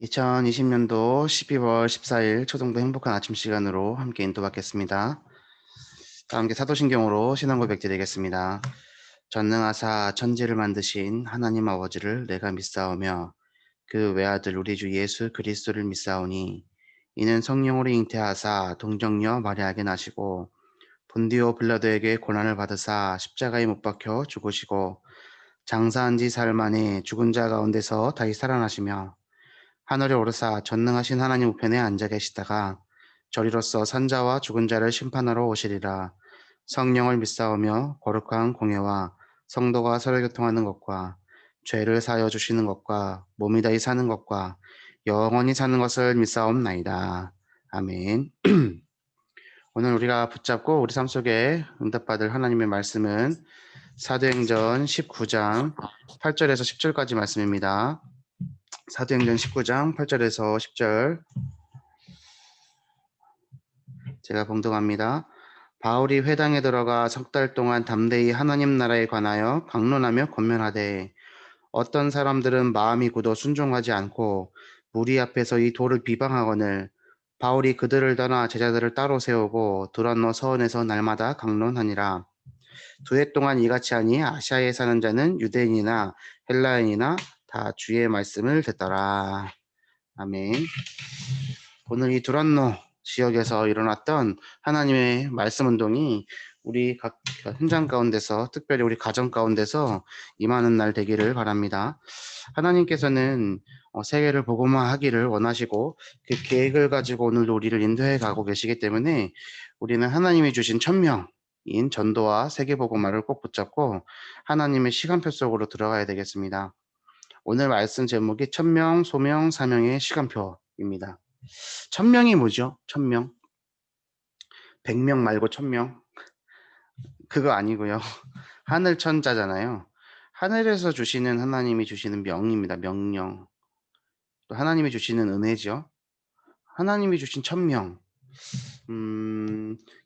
2020년도 12월 14일 초등부 행복한 아침 시간으로 함께 인도받겠습니다. 다 함께 사도신경으로 신앙 고백 드리겠습니다. 전능하사 천지를 만드신 하나님 아버지를 내가 믿사오며 그 외아들 우리 주 예수 그리스도를 믿사오니 이는 성령으로 잉태하사 동정녀 마리아에게 나시고 본디오 빌라도에게 고난을 받으사 십자가에 못 박혀 죽으시고 장사한 지 사흘 만에 죽은 자 가운데서 다시 살아나시며 하늘에 오르사 전능하신 하나님 우편에 앉아 계시다가 저리로서 산자와 죽은 자를 심판하러 오시리라. 성령을 믿사오며 거룩한 공예와 성도가 서로 교통하는 것과 죄를 사하여 주시는 것과 몸이 다히 사는 것과 영원히 사는 것을 믿사옵나이다. 아멘. 오늘 우리가 붙잡고 우리 삶 속에 응답받을 하나님의 말씀은 사도행전 19장 8절에서 10절까지 말씀입니다. 사도행전 19장 8절에서 10절 제가 봉독합니다. 바울이 회당에 들어가 석 달 동안 담대히 하나님 나라에 관하여 강론하며 권면하되 어떤 사람들은 마음이 굳어 순종하지 않고 무리 앞에서 이 도를 비방하거늘 바울이 그들을 떠나 제자들을 따로 세우고 두란노 서원에서 날마다 강론하니라. 두 해 동안 이같이 하니 아시아에 사는 자는 유대인이나 헬라인이나 다 주의 말씀을 듣더라. 아멘. 오늘 이 두란노 지역에서 일어났던 하나님의 말씀 운동이 우리 각 현장 가운데서 특별히 우리 가정 가운데서 임하는 날 되기를 바랍니다. 하나님께서는 세계를 복음화하기를 원하시고 그 계획을 가지고 오늘도 우리를 인도해 가고 계시기 때문에 우리는 하나님이 주신 천명인 전도와 세계 복음화를 꼭 붙잡고 하나님의 시간표 속으로 들어가야 되겠습니다. 오늘 말씀 제목이 천명, 소명, 사명의 시간표입니다. 천명이 뭐죠? 천명. 100명 말고 천명. 그거 아니고요. 하늘 천자잖아요. 하늘에서 주시는 하나님이 주시는 명입니다. 명령. 또 하나님이 주시는 은혜죠. 하나님이 주신 천명.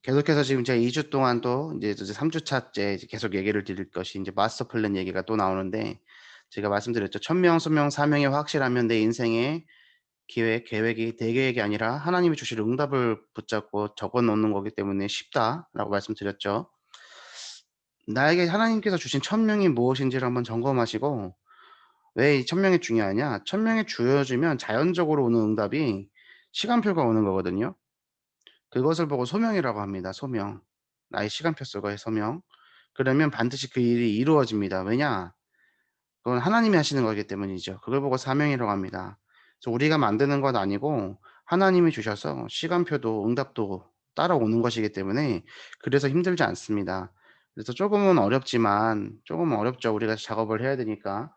계속해서 지금 제가 2주 동안 또 이제 3주차째 계속 얘기를 드릴 것이 이제 마스터 플랜 얘기가 또 나오는데 제가 말씀드렸죠. 천명, 소명, 사명이 확실하면 내 인생에 계획이 내 계획이 아니라 하나님이 주실 응답을 붙잡고 적어 놓는 거기 때문에 쉽다라고 말씀드렸죠. 나에게 하나님께서 주신 천명이 무엇인지를 한번 점검하시고 왜 이 천명이 중요하냐? 천명이 주어지면 자연적으로 오는 응답이 시간표가 오는 거거든요. 그것을 보고 소명이라고 합니다. 소명. 나의 시간표 속의 소명. 그러면 반드시 그 일이 이루어집니다. 왜냐? 그건 하나님이 하시는 거기 때문이죠. 그걸 보고 사명이라고 합니다. 그래서 우리가 만드는 건 아니고 하나님이 주셔서 시간표도 응답도 따라오는 것이기 때문에 그래서 힘들지 않습니다. 그래서 조금은 어렵죠. 우리가 작업을 해야 되니까.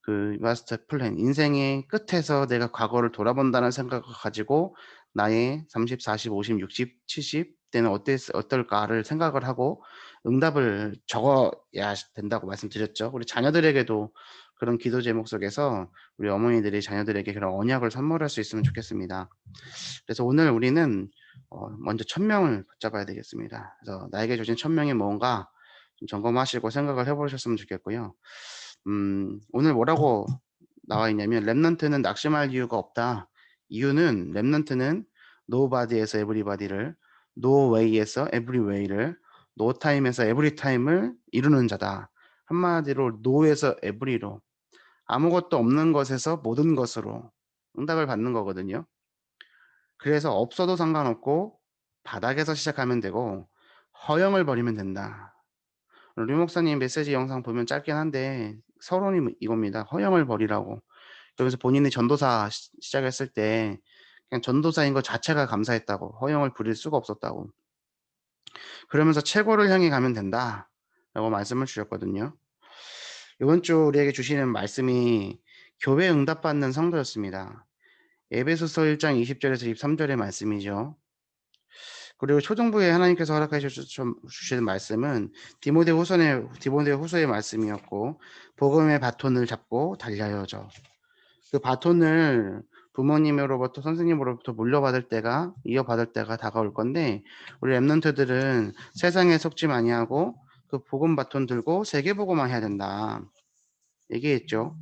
그 마스터 플랜, 인생의 끝에서 내가 과거를 돌아본다는 생각을 가지고 나의 30, 40, 50, 60, 70 때는 어떨까를 생각을 하고 응답을 적어야 된다고 말씀드렸죠. 우리 자녀들에게도 그런 기도 제목 속에서 우리 어머니들이 자녀들에게 그런 언약을 선물할 수 있으면 좋겠습니다. 그래서 오늘 우리는 먼저 천명을 붙잡아야 되겠습니다. 그래서 나에게 주신 천명이 뭔가 좀 점검하시고 생각을 해보셨으면 좋겠고요. 오늘 뭐라고 나와 있냐면 랩넌트는 낙심할 이유가 없다. 이유는 랩넌트는 nobody에서 everybody를, no way에서 every way를, no time에서 every time을 이루는 자다. 한마디로 no에서 every로 아무것도 없는 것에서 모든 것으로 응답을 받는 거거든요. 그래서 없어도 상관없고 바닥에서 시작하면 되고 허영을 버리면 된다. 류 목사님 메시지 영상 보면 짧긴 한데 서론이 이겁니다. 허영을 버리라고. 그러면서 본인이 전도사 시작했을 때 그냥 전도사인 것 자체가 감사했다고. 허영을 부릴 수가 없었다고. 그러면서 최고를 향해 가면 된다라고 말씀을 주셨거든요. 이번 주 우리에게 주시는 말씀이 교회 응답받는 성도였습니다. 에베소서 1장 20절에서 23절의 말씀이죠. 그리고 초등부에 하나님께서 허락하셔 주시는 말씀은 디모데 후서의 말씀이었고 복음의 바톤을 잡고 달려야죠. 그 바톤을 부모님으로부터 선생님으로부터 물려받을 때가 이어받을 때가 다가올 건데 우리 랩런트들은 세상에 속지 아니하고 그 복음 바톤 들고 세계 복음만 해야 된다 얘기했죠.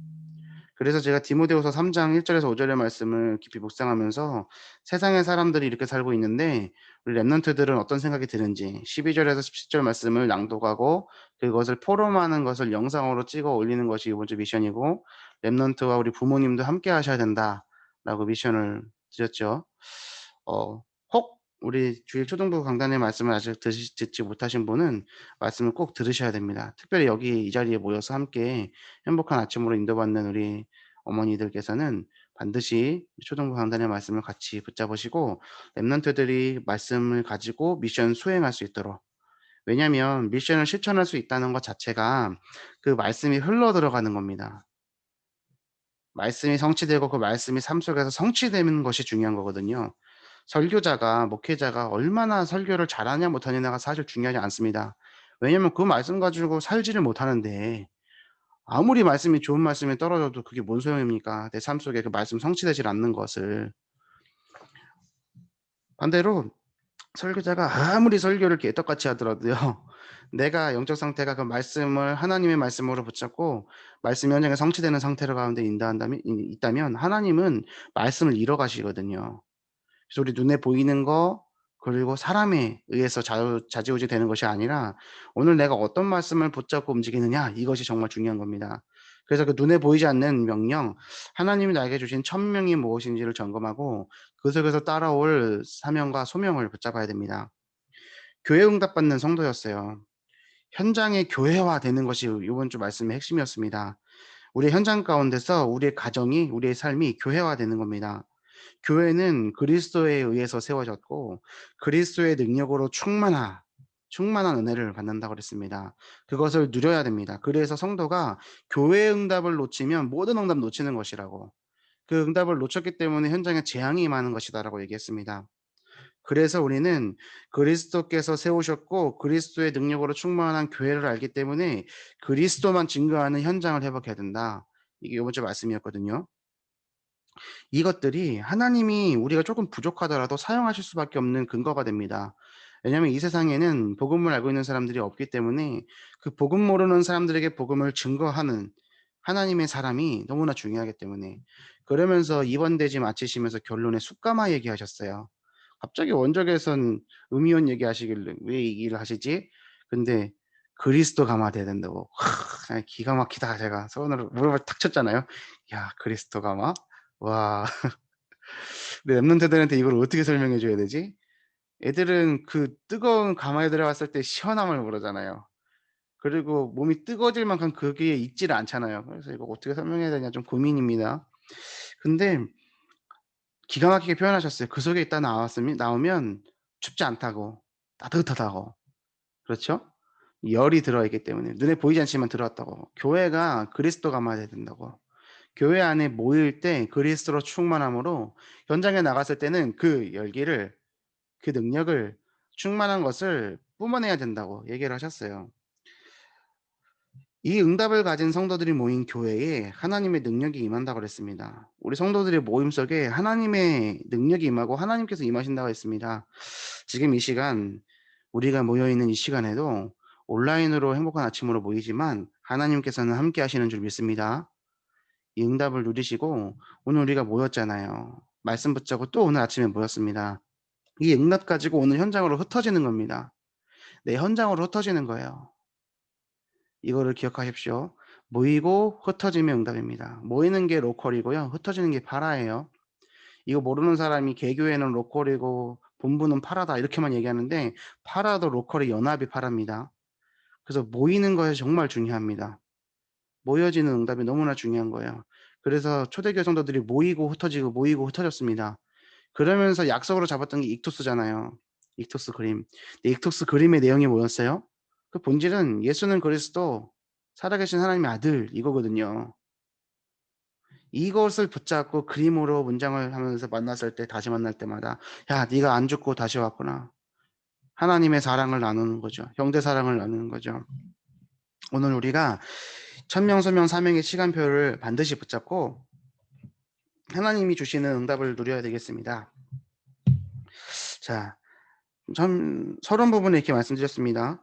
그래서 제가 디모데후서 3장 1 절에서 5 절의 말씀을 깊이 묵상하면서 세상의 사람들이 이렇게 살고 있는데 우리 렘넌트들은 어떤 생각이 드는지 12 절에서 17절 말씀을 낭독하고 그것을 포럼하는 것을 영상으로 찍어 올리는 것이 이번 주 미션이고, 렘넌트와 우리 부모님도 함께 하셔야 된다라고 미션을 드렸죠. 혹 우리 주일 초등부 강단의 말씀을 아직 듣지 못하신 분은 말씀을 꼭 들으셔야 됩니다. 특별히 여기 이 자리에 모여서 함께 행복한 아침으로 인도받는 우리 어머니들께서는 반드시 초등부 강단의 말씀을 같이 붙잡으시고 렘넌트들이 말씀을 가지고 미션 수행할 수 있도록, 왜냐하면 미션을 실천할 수 있다는 것 자체가 그 말씀이 흘러 들어가는 겁니다. 말씀이 성취되고 그 말씀이 삶 속에서 성취되는 것이 중요한 거거든요. 설교자가 목회자가 얼마나 설교를 잘하냐 못하느냐가 사실 중요하지 않습니다. 왜냐하면 그 말씀 가지고 살지를 못하는데 아무리 말씀이 좋은 말씀이 떨어져도 그게 뭔 소용입니까? 내 삶 속에 그 말씀 성취되질 않는 것을. 반대로 설교자가 아무리 설교를 개떡같이 하더라도요. 내가 영적 상태가 그 말씀을 하나님의 말씀으로 붙잡고 말씀이 현장에 성취되는 상태로 가운데 인도한다면 있다면 하나님은 말씀을 이뤄 가시거든요. 그래서 우리 눈에 보이는 거 그리고 사람에 의해서 좌지우지 되는 것이 아니라 오늘 내가 어떤 말씀을 붙잡고 움직이느냐, 이것이 정말 중요한 겁니다. 그래서 그 눈에 보이지 않는 명령, 하나님이 나에게 주신 천명이 무엇인지를 점검하고 그 속에서 따라올 사명과 소명을 붙잡아야 됩니다. 교회 응답받는 성도였어요. 현장의 교회화되는 것이 이번 주 말씀의 핵심이었습니다. 우리의 현장 가운데서 우리의 가정이, 우리의 삶이 교회화되는 겁니다. 교회는 그리스도에 의해서 세워졌고 그리스도의 능력으로 충만한 은혜를 받는다고 그랬습니다. 그것을 누려야 됩니다. 그래서 성도가 교회의 응답을 놓치면 모든 응답 놓치는 것이라고, 그 응답을 놓쳤기 때문에 현장에 재앙이 임하는 것이다라고 얘기했습니다. 그래서 우리는 그리스도께서 세우셨고 그리스도의 능력으로 충만한 교회를 알기 때문에 그리스도만 증거하는 현장을 회복해야 된다. 이게 이번 주 말씀이었거든요. 이것들이 하나님이 우리가 조금 부족하더라도 사용하실 수밖에 없는 근거가 됩니다. 왜냐하면 이 세상에는 복음을 알고 있는 사람들이 없기 때문에 그 복음 모르는 사람들에게 복음을 증거하는 하나님의 사람이 너무나 중요하기 때문에, 그러면서 이번 대지 마치시면서 결론에 숫가마 얘기하셨어요. 갑자기 원적에선 음이온 얘기하시길래 '왜 이 일을 하시지?' 근데 그리스도 가마 돼야 된다고. 기가 막히다. 제가 손으로 무릎을 탁 쳤잖아요. 야, 그리스도 가마? 와. 근데 랩런트들한테 이걸 어떻게 설명해 줘야 되지? 애들은 그 뜨거운 가마에 들어갔을 때 시원함을 모르잖아요. 그리고 몸이 뜨거워질 만큼 거기에 있지를 않잖아요. 그래서 이거 어떻게 설명해야 되냐 좀 고민입니다. 근데 기가 막히게 표현하셨어요. 그 속에 있다 나오면 춥지 않다고, 따뜻하다고. 그렇죠? 열이 들어있기 때문에 눈에 보이지 않지만 들어왔다고. 교회가 그리스도 가마야 된다고. 교회 안에 모일 때 그리스도로 충만함으로 현장에 나갔을 때는 그 열기를, 그 능력을, 충만한 것을 뿜어내야 된다고 얘기를 하셨어요. 이 응답을 가진 성도들이 모인 교회에 하나님의 능력이 임한다고 그랬습니다. 우리 성도들의 모임 속에 하나님의 능력이 임하고 하나님께서 임하신다고 했습니다. 지금 이 시간 우리가 모여 있는 이 시간에도 온라인으로 행복한 아침으로 모이지만 하나님께서는 함께 하시는 줄 믿습니다. 이 응답을 누리시고 오늘 우리가 모였잖아요. 말씀 붙잡고 또 오늘 아침에 모였습니다. 이 응답 가지고 오늘 현장으로 흩어지는 겁니다. 내 현장으로 흩어지는 거예요. 이거를 기억하십시오. 모이고 흩어지면 응답입니다. 모이는 게 로컬이고요. 흩어지는 게 파라예요. 이거 모르는 사람이 개교회는 로컬이고 본부는 파라다 이렇게만 얘기하는데 파라도 로컬의 연합이 파라입니다. 그래서 모이는 것이 정말 중요합니다. 모여지는 응답이 너무나 중요한 거예요. 그래서 초대교회 성도들이 모이고 흩어지고 모이고 흩어졌습니다. 그러면서 약속으로 잡았던 게 익토스잖아요. 익토스 그림. 근데 익토스 그림의 내용이 뭐였어요? 그 본질은 예수는 그리스도 살아계신 하나님의 아들 이거거든요. 이것을 붙잡고 그림으로 문장을 하면서 만났을 때 다시 만날 때마다 '야 네가 안 죽고 다시 왔구나.' 하나님의 사랑을 나누는 거죠. 형제 사랑을 나누는 거죠. 오늘 우리가 천명, 소명, 사명의 시간표를 반드시 붙잡고 하나님이 주시는 응답을 누려야 되겠습니다. 자, 참 서론 부분에 이렇게 말씀드렸습니다.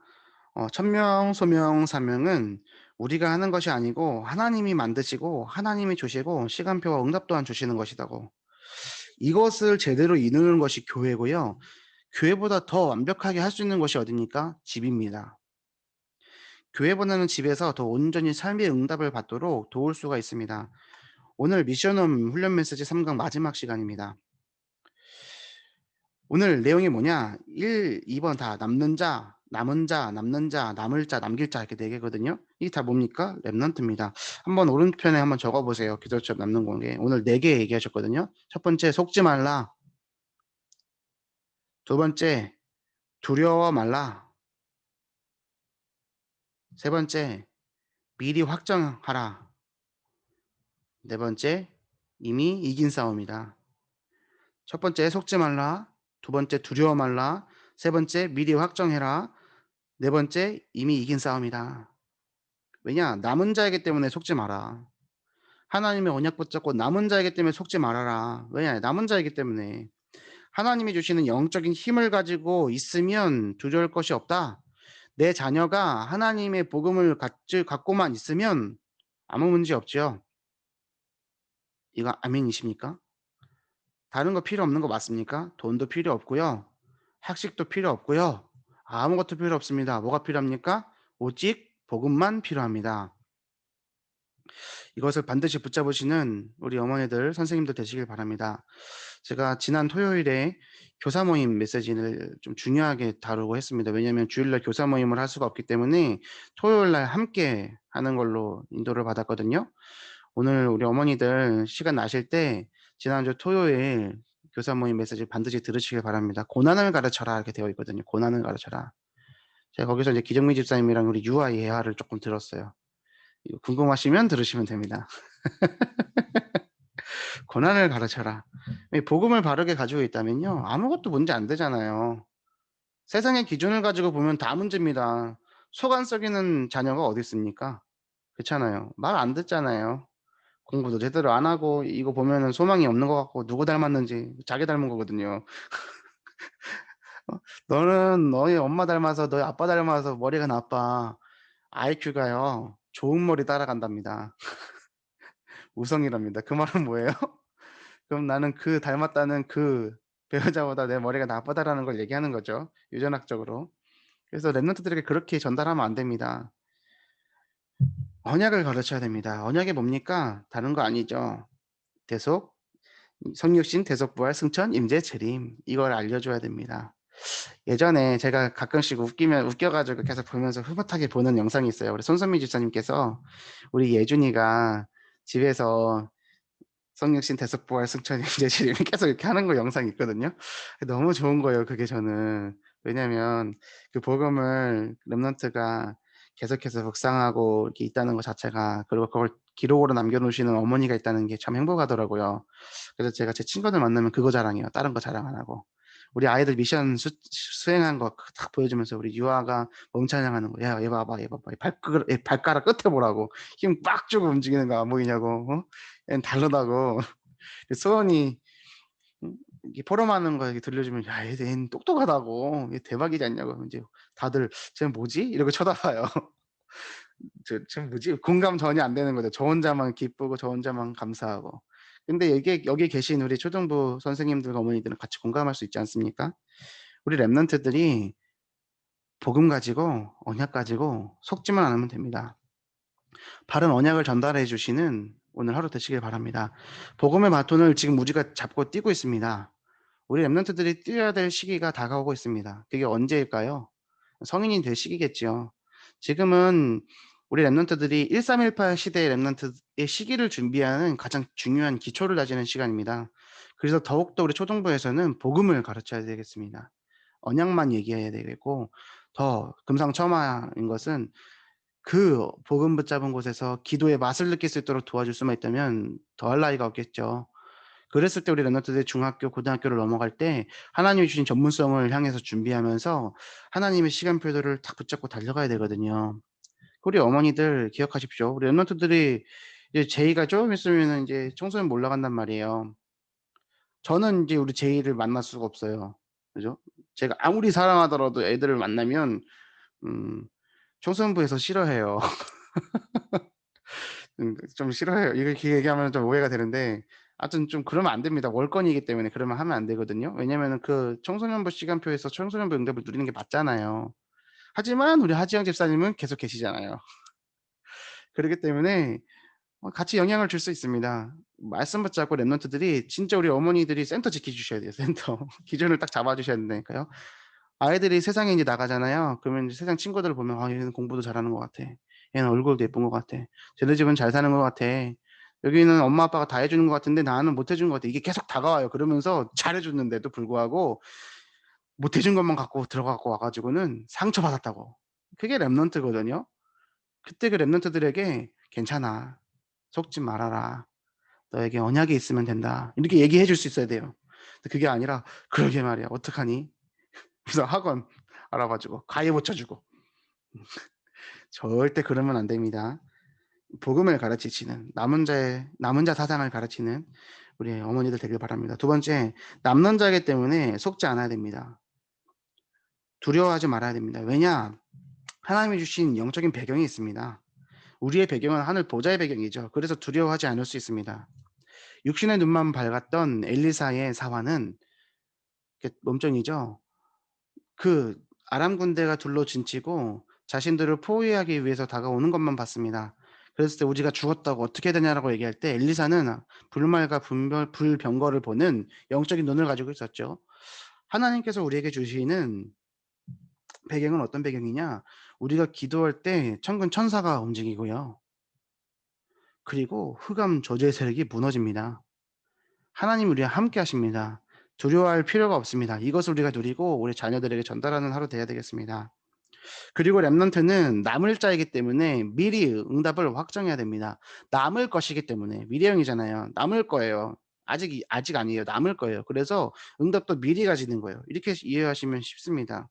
천명, 소명, 사명은 우리가 하는 것이 아니고 하나님이 만드시고 하나님이 주시고 시간표와 응답 또한 주시는 것이라고. 이것을 제대로 이루는 것이 교회고요. 교회보다 더 완벽하게 할 수 있는 것이 어디입니까? 집입니다. 교회보다는 집에서 더 온전히 삶의 응답을 받도록 도울 수가 있습니다. 오늘 미션홈 훈련 메시지 3강 마지막 시간입니다. 오늘 내용이 뭐냐? 1, 2번 다 남는 자, 남은 자, 남는 자, 남을 자, 남길 자 이렇게 4개거든요. 이게 다 뭡니까? 렘넌트입니다. 한번 오른편에 한번 적어 보세요. 기도처럼 남는 공개. 오늘 4개 얘기하셨거든요. 첫 번째 속지 말라. 두 번째 두려워 말라. 세 번째 미리 확정하라. 네 번째 이미 이긴 싸움이다. 첫 번째 속지 말라. 두 번째 두려워 말라. 세 번째 미리 확정해라. 네 번째 이미 이긴 싸움이다. 왜냐? 남은 자이기 때문에 속지 마라. 하나님의 언약 붙잡고 남은 자이기 때문에 속지 말아라. 왜냐? 남은 자이기 때문에. 하나님이 주시는 영적인 힘을 가지고 있으면 두려울 것이 없다. 내 자녀가 하나님의 복음을 갖고만 있으면 아무 문제 없죠. 이거 아멘이십니까? 다른 거 필요 없는 거 맞습니까? 돈도 필요 없고요. 학식도 필요 없고요. 아무것도 필요 없습니다. 뭐가 필요합니까? 오직 복음만 필요합니다. 이것을 반드시 붙잡으시는 우리 어머니들, 선생님들 되시길 바랍니다. 제가 지난 토요일에 교사 모임 메시지를 좀 중요하게 다루고 했습니다. 왜냐하면 주일날 교사 모임을 할 수가 없기 때문에 토요일날 함께 하는 걸로 인도를 받았거든요. 오늘 우리 어머니들 시간 나실 때 지난주 토요일 교사 모임 메시지 반드시 들으시길 바랍니다. 고난을 가르쳐라 이렇게 되어 있거든요. 고난을 가르쳐라. 제가 거기서 이제 기정미 집사님이랑 우리 유아 예화를 조금 들었어요. 이거 궁금하시면 들으시면 됩니다. 고난을 가르쳐라. 복음을 바르게 가지고 있다면요. 아무것도 문제 안 되잖아요. 세상의 기준을 가지고 보면 다 문제입니다. 속 안 썩이는 자녀가 어디 있습니까? 그렇잖아요. 말 안 듣잖아요. 공부도 제대로 안 하고 이거 보면은 소망이 없는 것 같고 누구 닮았는지 자기 닮은 거거든요. 어? "너는 너희 엄마 닮아서 너희 아빠 닮아서 머리가 나빠." IQ가요. 좋은 머리 따라간답니다. 우성이랍니다. 그 말은 뭐예요? 그럼 나는 그 닮았다는 그 배우자보다 내 머리가 나쁘다라는 걸 얘기하는 거죠, 유전학적으로. 그래서 랩런트들에게 그렇게 전달하면 안 됩니다. 언약을 가르쳐야 됩니다. 언약이 뭡니까? 다른 거 아니죠. 대속, 성육신, 대속부활, 승천, 임재, 재림 이걸 알려줘야 됩니다. 예전에 제가 가끔씩 웃겨 가지고 계속 보면서 흐뭇하게 보는 영상이 있어요. 우리 손선미 집사님께서 우리 예준이가 집에서 성육신, 대속부활, 승천, 임재, 재림 계속 이렇게 하는 거 영상이 있거든요. 너무 좋은 거예요 그게 저는. 왜냐면 그 복음을 랩런트가 계속해서 묵상하고 이렇게 있다는 것 자체가 그리고 그걸 기록으로 남겨 놓으시는 어머니가 있다는 게 참 행복하더라고요. 그래서 제가 제 친구들 만나면 그거 자랑해요. 다른 거 자랑 안 하고. 우리 아이들 미션 수행한 거 딱 보여주면서 우리 유아가 몸찬양하는 거. "야 얘 봐봐, 얘 봐봐. 얘 발가락 끝에 보라고. 힘 빡 주고 움직이는 거 안 보이냐고. 어? 얘는 다르다고." 소원이 이게 포럼하는 거 이렇게 들려주면 "야 얘는 똑똑하다고. 얘 대박이지 않냐."고 인제 다들 "쟤는 뭐지?" 이러고 쳐다봐요. 쟤 뭐지? 공감 전혀 안 되는 거죠. 저 혼자만 기쁘고 저 혼자만 감사하고. 근데 이게 여기 계신 우리 초등부 선생님들과 어머니들은 같이 공감할 수 있지 않습니까? 우리 랩런트들이 복음 가지고 언약 가지고 속지만 않으면 됩니다. 바른 언약을 전달해 주시는 오늘 하루 되시길 바랍니다. 복음의 바톤을 지금 우리가 잡고 뛰고 있습니다. 우리 랩런트들이 뛰어야 될 시기가 다가오고 있습니다. 그게 언제일까요? 성인이 될 시기겠지요. 지금은 우리 랩런트들이 1318 시대의 랩런트의 시기를 준비하는 가장 중요한 기초를 다지는 시간입니다. 그래서 더욱더 우리 초등부에서는 복음을 가르쳐야 되겠습니다. 언약만 얘기해야 되겠고 더 금상첨화인 것은 그 복음 붙잡은 곳에서 기도의 맛을 느낄 수 있도록 도와줄 수만 있다면 더할 나위가 없겠죠. 그랬을 때 우리 랩런트들이 중학교, 고등학교를 넘어갈 때 하나님이 주신 전문성을 향해서 준비하면서 하나님의 시간표들을 딱 붙잡고 달려가야 되거든요. 우리 어머니들 기억하십시오. 우리 랩런트들이 이제 제이가 좀 있으면은 이제 청소년 올라간단 말이에요. 저는 이제 우리 제이를 만날 수가 없어요. 그죠? 제가 아무리 사랑하더라도 애들을 만나면 음 청소년부에서 싫어해요. 좀 싫어해요. 이렇게 얘기하면 좀 오해가 되는데 하여튼 좀 그러면 안 됩니다. 월권이기 때문에 그러면 하면 안 되거든요. 왜냐면은 그 청소년부 시간표에서 청소년부 응답을 누리는 게 맞잖아요. 하지만 우리 하지영 집사님은 계속 계시잖아요. 그렇기 때문에 같이 영향을 줄 수 있습니다. 말씀 붙잡고 랩런트들이 진짜 우리 어머니들이 센터 지켜 주셔야 돼요, 센터. 기준을 딱 잡아 주셔야 된다니까요. 아이들이 세상에 인제 나가잖아요. 그러면 이제 세상 친구들을 보면 '아 얘는 공부도 잘하는 것 같아. 얘는 얼굴도 예쁜 것 같아. 쟤네 집은 잘 사는 것 같아. 여기는 엄마 아빠가 다 해 주는 것 같은데 나는 못 해준 것 같아.' 이게 계속 다가와요. 그러면서 잘해 줬는데도 불구하고 못 해준 것만 갖고 들어갖고 와 가지고는 상처받았다고. 그게 랩런트거든요. 그때 그 랩런트들에게 "괜찮아. 속지 말아라. 너에게 언약이 있으면 된다." 이렇게 얘기해 줄 수 있어야 돼요. 근데 그게 아니라 "그러게 말이야. 어떡하니?" 그래서 학원 알아봐 주고 가위 붙여 주고. 절대 그러면 안 됩니다. 복음을 가르치시는 남은 자 사상을 가르치는 우리 어머니들 되길 바랍니다. 두 번째, 남는 자이기 때문에 속지 않아야 됩니다. 두려워하지 말아야 됩니다. 왜냐? 하나님이 주신 영적인 배경이 있습니다. 우리의 배경은 하늘 보좌의 배경이죠. 그래서 두려워하지 않을 수 있습니다. 육신의 눈만 밝았던 엘리사의 사화는 몸종이죠. 그 아람 군대가 둘로 진치고 자신들을 포위하기 위해서 다가오는 것만 봤습니다. 그랬을 때 "우리가 죽었다고 어떻게 해야 되냐."라고 얘기할 때 엘리사는 불말과 분별 불병거를 보는 영적인 눈을 가지고 있었죠. 하나님께서 우리에게 주시는 배경은 어떤 배경이냐? 우리가 기도할 때 천군 천사가 움직이고요. 그리고 흑암 저주의 세력이 무너집니다. 하나님이 우리와 함께 하십니다. 두려워할 필요가 없습니다. 이것을 우리가 누리고 우리 자녀들에게 전달하는 하루 되어야 되겠습니다. 그리고 랩넌트는 남을 자이기 때문에 미리 응답을 확정해야 됩니다. 남을 것이기 때문에 미래형이잖아요. 남을 거예요. 아직 아니에요. 남을 거예요. 그래서 응답도 미리 가지는 거예요. 이렇게 이해하시면 쉽습니다.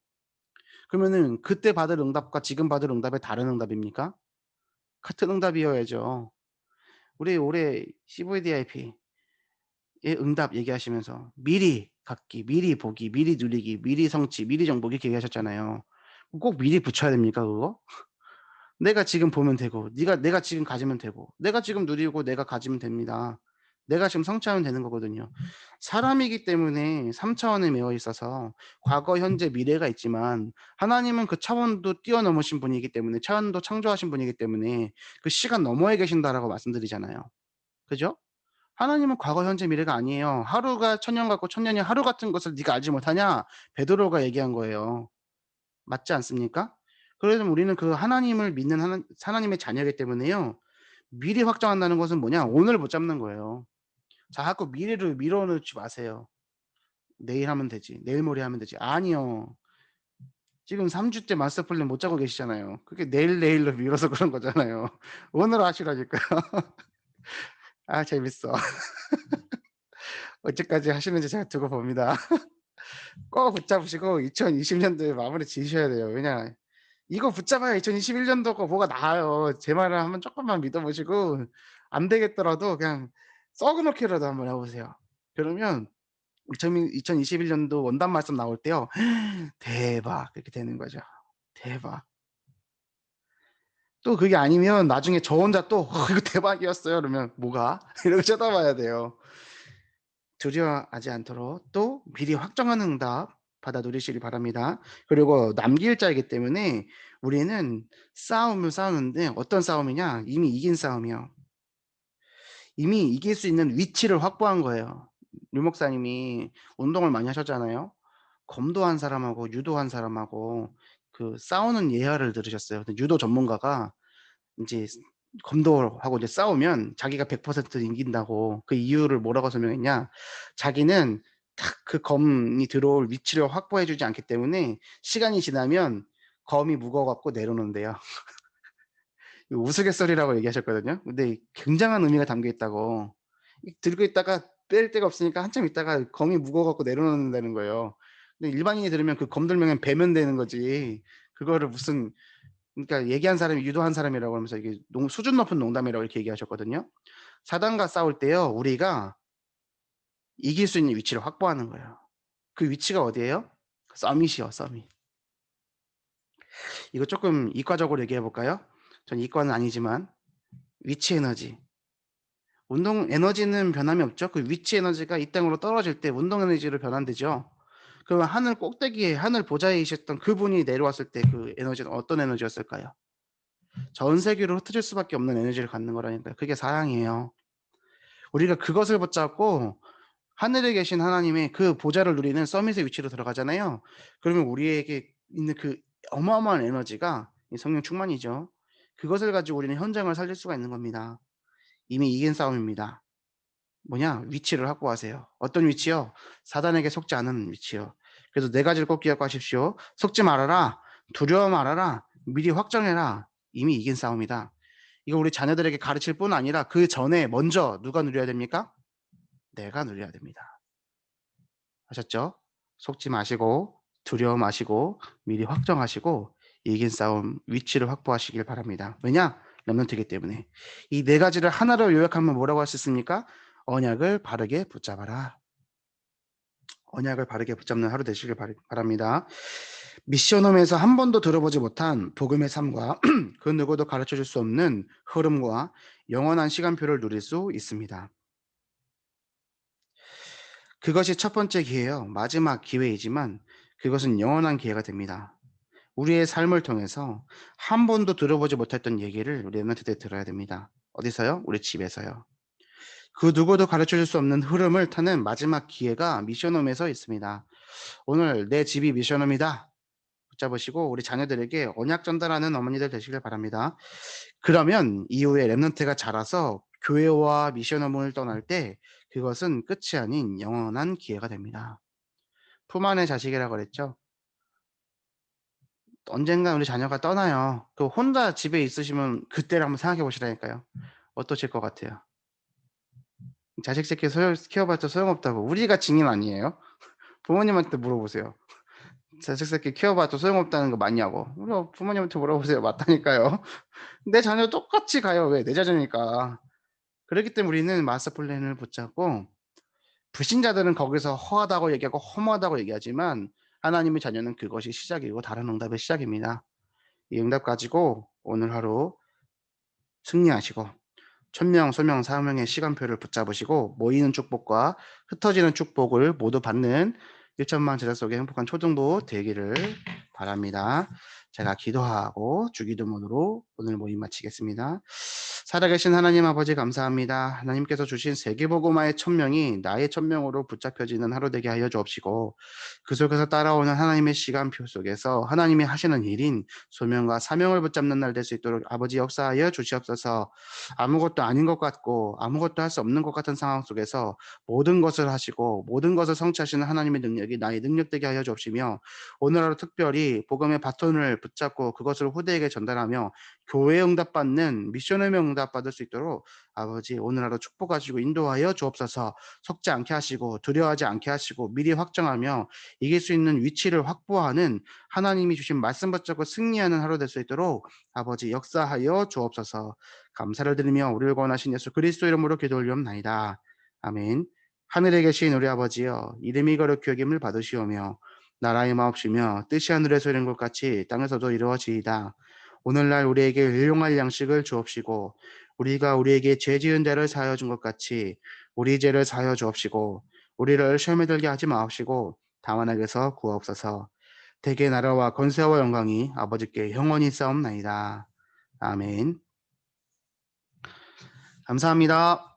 그러면은 그때 받을 응답과 지금 받을 응답이 다른 응답입니까? 같은 응답이어야죠. 우리 올해 CVDIP의 응답 얘기하시면서 미리 갖기, 미리 보기, 미리 누리기, 미리 성취, 미리 정복 이렇게 얘기하셨잖아요. 꼭 미리 붙여야 됩니까 그거? 내가 지금 보면 되고 내가 지금 가지면 되고 내가 지금 누리고 내가 가지면 됩니다. 내가 지금 성취하면 되는 거거든요. 사람이기 때문에 3 차원에 매여 있어서 과거, 현재, 미래가 있지만 하나님은 그 차원도 뛰어넘으신 분이기 때문에 차원도 창조하신 분이기 때문에 그 시간 너머에 계신다라고 말씀드리잖아요. 그죠? 하나님은 과거, 현재, 미래가 아니에요. "하루가 천년 같고 천년이 하루 같은 것을 네가 알지 못하냐?" 베드로가 얘기한 거예요. 맞지 않습니까? 그래서 우리는 그 하나님을 믿는 하나님의 자녀이기 때문에요. 미리 확정한다는 것은 뭐냐? 오늘 붙잡는 거예요. 자꾸 미래를 미뤄 놓지 마세요. '내일 하면 되지. 내일 모레 하면 되지.' 아니요. 지금 3 주째 마스터 플랜 못 짜고 계시잖아요. 그게 내일로 미뤄서 그런 거잖아요. 오늘 하시라니까요. 아 재밌어. 언제까지 하시는지 제가 두고 봅니다. 꼭 붙잡으시고 2020 년도에 마무리 지으셔야 돼요. 왜냐 이거 붙잡아야 2021 년도가 뭐가 나아요. 제 말을 한번 쪼끔만 믿어 보시고 안 되겠더라도 그냥 썩어 놓기라도 한번 해 보세요. 그러면 2021 년도 원단 말씀 나올 때요. '대박.' 이렇게 되는 거죠. '대박.' 또 그게 아니면 나중에 저 혼자 또 '이거 대박이었어요.' 그러면 '뭐가?' 이러고 쳐다봐야 돼요. 두려워하지 않도록 또 미리 확정한 응답 받아 누리시기 바랍니다. 그리고 남길 자이기 때문에 우리는 싸움을 싸우는데 어떤 싸움이냐? 이미 이긴 싸움이요. 이미 이길 수 있는 위치를 확보한 거예요. 류 목사님이 운동을 많이 하셨잖아요. 검도한 사람하고 유도한 사람하고 그 싸우는 예화를 들으셨어요. 근데 유도 전문가가 인제 검도하고 이제 싸우면 자기가 100% 이긴다고 그 이유를 뭐라고 설명했냐. 자기는 딱 그 검이 들어올 위치를 확보해 주지 않기 때문에 시간이 지나면 검이 무거워 갖고 내려놓는대요. 이 우스갯소리라고 얘기하셨거든요. 근데 굉장한 의미가 담겨 있다고. 이 들고 있다가 뺄 데가 없으니까 한참 있다가 검이 무거워 갖고 내려놓는다는 거예요. 근데 일반인이 들으면 그 검 들면은 베면 되는 거지. 그거를 무슨 그러니까 얘기한 사람이 유도한 사람이라고 하면서 이게 수준 높은 농담이라고 이렇게 얘기하셨거든요. 사단과 싸울 때요. 우리가 이길 수 있는 위치를 확보하는 거예요. 그 위치가 어디예요? 서밋이요, 서밋. 이거 쪼끔 이과적으로 얘기해 볼까요? 전 이과는 아니지만 위치 에너지. 운동 에너지는 변함이 없죠. 그 위치 에너지가 이 땅으로 떨어질 때 운동 에너지로 변환되죠. 그럼 하늘 꼭대기에 하늘 보좌에 계셨던 그분이 내려왔을 때 그 에너지는 어떤 에너지였을까요? 전 세계로 흩어질 수밖에 없는 에너지를 갖는 거라니까요. 그게 사랑이에요. 우리가 그것을 붙잡고 하늘에 계신 하나님의 그 보좌를 누리는 서밋의 위치로 들어가잖아요. 그러면 우리에게 있는 그 어마어마한 에너지가 이 성령 충만이죠. 그것을 가지고 우리는 현장을 살릴 수가 있는 겁니다. 이미 이긴 싸움입니다. 뭐냐? 위치를 확보하세요. 어떤 위치요? 사단에게 속지 않은 위치요. 그래서 네 가지를 꼭 기억하십시오. 속지 말아라. 두려워 말아라. 미리 확정해라. 이미 이긴 싸움이다. 이거 우리 자녀들에게 가르칠 뿐 아니라 그 전에 먼저 누가 누려야 됩니까? 내가 누려야 됩니다. 아셨죠? 속지 마시고 두려워 마시고 미리 확정하시고 이긴 싸움 위치를 확보하시길 바랍니다. 왜냐? 렘넌트이기 때문에. 이 네 가지를 하나로 요약하면 뭐라고 할 수 있습니까? 언약을 바르게 붙잡아라. 언약을 바르게 붙잡는 하루 되시길 바랍니다. 미션홈에서 한 번도 들어보지 못한 복음의 삶과 그 누구도 가르쳐 줄 수 없는 흐름과 영원한 시간표를 누릴 수 있습니다. 그것이 첫 번째 기회예요. 마지막 기회이지만 그것은 영원한 기회가 됩니다. 우리의 삶을 통해서 한 번도 들어보지 못했던 얘기를 우리 렘넌트 때 들어야 됩니다. 어디서요? 우리 집에서요. 그 누구도 가르쳐 줄 수 없는 흐름을 타는 마지막 기회가 미션홈에서 있습니다. 오늘 내 집이 미션홈이다. 붙잡으시고 우리 자녀들에게 언약 전달하는 어머니들 되시길 바랍니다. 그러면 이후에 렘넌트가 자라서 교회와 미션홈을 떠날 때 그것은 끝이 아닌 영원한 기회가 됩니다. 품 안의 자식이라고 그랬죠. 언젠가 우리 자녀가 떠나요. 그 혼자 집에 있으시면 그때를 한번 생각해 보시라니까요. 어떠실 것 같아요? 자식 새끼 키워봤자 소용없다고. 우리가 증인 아니에요? 부모님한테 물어보세요. 자식 새끼 키워봤자 소용없다는 거 맞냐고. 우리 부모님한테 물어보세요. 맞다니까요. 내 자녀 똑같이 가요. 왜? 내 자녀니까. 그렇기 때문에 우리는 마스터 플랜을 붙잡고 불신자들은 거기서 허하다고 얘기하고 허무하다고 얘기하지만 하나님의 자녀는 그것이 시작이고 다른 응답의 시작입니다. 이 응답 가지고 오늘 하루 승리하시고 천명, 소명, 사명의 시간표를 붙잡으시고 모이는 축복과 흩어지는 축복을 모두 받는 1천만 제자 속의 행복한 초등부 되기를 바랍니다. 제가 기도하고 주기도문으로 오늘 모임 마치겠습니다. 살아계신 하나님 아버지 감사합니다. 하나님께서 주신 세계복음화의 천명이 나의 천명으로 붙잡혀지는 하루 되게 하여 주옵시고 그 속에서 따라오는 하나님의 시간표 속에서 하나님이 하시는 일인 소명과 사명을 붙잡는 날 될 수 있도록 아버지 역사하여 주시옵소서. 아무것도 아닌 것 같고 아무것도 할 수 없는 것 같은 상황 속에서 모든 것을 하시고 모든 것을 성취하시는 하나님의 능력이 나의 능력되게 하여 주옵시며 오늘 하루 특별히 복음의 바톤을 붙잡고 그것을 후대에게 전달하며 교회 응답받는 미션의 응답받을 수 있도록 아버지 오늘 하루 축복하시고 인도하여 주옵소서. 속지 않게 하시고 두려워하지 않게 하시고 미리 확정하며 이길 수 있는 위치를 확보하는 하나님이 주신 말씀 붙잡고 승리하는 하루 될 수 있도록 아버지 역사하여 주옵소서. 감사를 드리며 우리를 구원하신 예수 그리스도 이름으로 기도 올리옵나이다. 아멘. 하늘에 계신 우리 아버지여 이름이 거룩히 여김을 받으시오며 나라의 마옵시며 뜻이 하늘에서 이룬 것 같이 땅에서도 이루어지이다. 오늘날 우리에게 일용할 양식을 주옵시고 우리가 우리에게 죄 지은 자를 사하여 준 것 같이 우리 죄를 사하여 주옵시고 우리를 시험에 들게 하지 마옵시고 다만 악에서 구하옵소서. 대개 나라와 권세와 영광이 아버지께 영원히 싸움나이다. 아멘. 감사합니다.